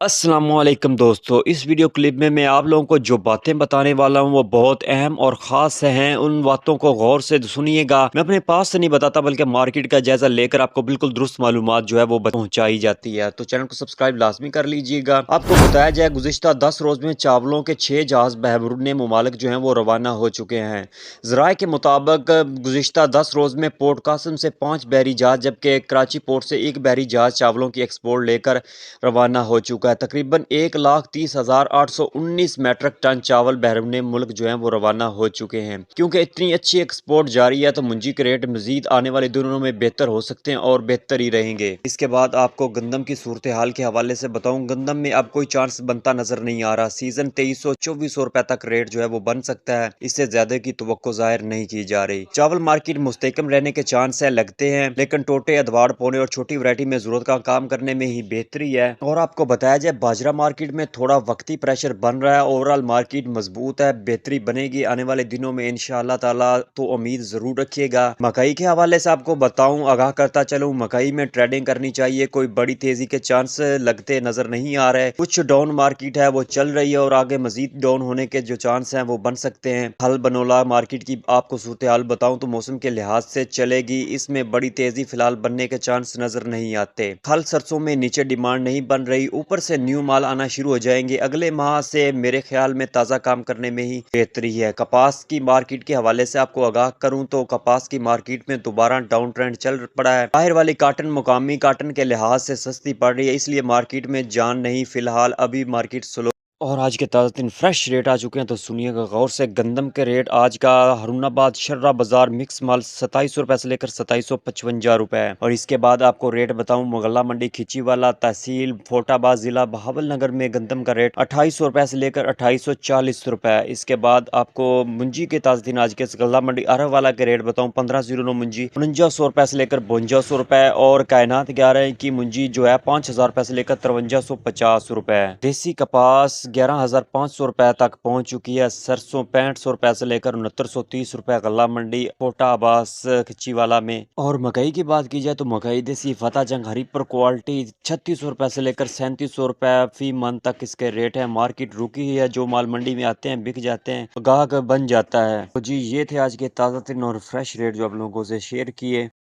अस्सलाम वालेकुम दोस्तों, इस वीडियो क्लिप में मैं आप लोगों को जो बातें बताने वाला हूँ वो बहुत अहम और ख़ास हैं। उन बातों को गौर से सुनिएगा। मैं अपने पास से नहीं बताता बल्कि मार्केट का जायज़ा लेकर आपको बिल्कुल दुरुस्त मालूमात जो है वो पहुँचाई जाती है। तो चैनल को सब्सक्राइब लाजमी कर लीजिएगा। आपको बताया जाए गुज़िश्ता 10 रोज़ में चावलों के 6 जहाज़ बहरीन ममालिक जो हैं वो रवाना हो चुके हैं। ज़राए के मुताबिक गुज़िश्ता 10 रोज़ में पोर्ट कासिम से 5 बहरी जहाज़ जबकि कराची पोर्ट से 1 बहरी जहाज़ चावलों की एक्सपोर्ट लेकर रवाना हो चुका है। तकरीबन 1,30,819 मैट्रिक टन चावल बहरीन मुल्क जो हैं वो रवाना हो चुके हैं। क्योंकि इतनी अच्छी एक्सपोर्ट जारी है तो मुंजी के रेट मजीद आने वाले दिनों में बेहतर हो सकते हैं और बेहतर ही रहेंगे। इसके बाद आपको गंदम की सूरत हाल के हवाले से बताऊं, गंदम में अब कोई चांस बनता नजर नहीं आ रहा। सीजन 2300-2400 रुपए तक रेट जो है वो बन सकता है, इससे ज्यादा की तवक्को जाहिर नहीं की जा रही। चावल मार्केट मुस्तकम रहने के चांस है लगते हैं, लेकिन टोटे अदवाड़ पौने और छोटी वैरायटी में जरूरत का काम करने में ही बेहतरी है। और आपको बताया जाए बाजरा मार्केट में थोड़ा वक्ती प्रेशर बन रहा है। ओवरऑल मार्केट मजबूत है, बेहतरी बनेगी आने वाले दिनों में इंशाअल्लाह ताला, तो उम्मीद जरूर रखिएगा। मकई के हवाले से आपको बताऊं, आगाह करता चलूं, मकई में ट्रेडिंग करनी चाहिए। कोई बड़ी तेजी के चांस लगते नजर नहीं आ रहे। कुछ डाउन मार्केट है वो चल रही है और आगे मजीद डाउन होने के जो चांस हैं वो बन सकते हैं। हल बनोला मार्केट की आपको सूरत हाल बताऊं तो मौसम के लिहाज से चलेगी, इसमें बड़ी तेजी फिलहाल बनने के चांस नजर नहीं आते। हल सरसों में नीचे डिमांड नहीं बन रही, ऊपर से न्यू माल आना शुरू हो जाएंगे अगले माह से। मेरे ख्याल में ताज़ा काम करने में ही बेहतरी है। कपास की मार्केट के हवाले से आपको आगाह करूं तो कपास की मार्केट में दोबारा डाउन ट्रेंड चल पड़ा है। बाहर वाली काटन मुकामी काटन के लिहाज से सस्ती पड़ रही है, इसलिए मार्केट में जान नहीं फिलहाल, अभी मार्केट स्लो। और आज के ताज़ा दिन फ्रेश रेट आ चुके हैं तो सुनिएगा गौर से। गंदम के रेट आज का हरुणाबाद शर्रा बाजार मिक्स माल 2700 रुपए से लेकर 2755 रुपए। और इसके बाद आपको रेट बताऊं, मुगल्ला मंडी खिचीवाला तहसील फोटाबाद जिला बहावलनगर में गंदम का रेट 2800 रुपए से लेकर 2840 रुपए। इसके बाद आपको मुंजी के ताज़ा दिन आज के गल्ला मंडी अरवाला के रेट बताऊं, 1509 मुंजी 4900 रुपए से लेकर 5200 रुपए। और कायनात 11 की मुंजी जो है 5000 रुपए से लेकर 5350 रुपए। देसी कपास 11,500 रुपए तक पहुंच चुकी है। सरसों 6500 रुपए से लेकर 6930 रुपए गल्ला मंडी कोटा आबास खिचीवाला में। और मकई की बात की जाए तो मकई देसी फतेह जंग हरीपुर क्वालिटी 3600 रुपए से लेकर 3700 रुपए फी मन तक इसके रेट है। मार्केट रुकी ही है, जो माल मंडी में आते हैं बिक जाते हैं, तो गाहक बन जाता है। तो जी ये थे आज के ताज़ा तरीन और फ्रेश रेट जो आप लोगों से शेयर किए।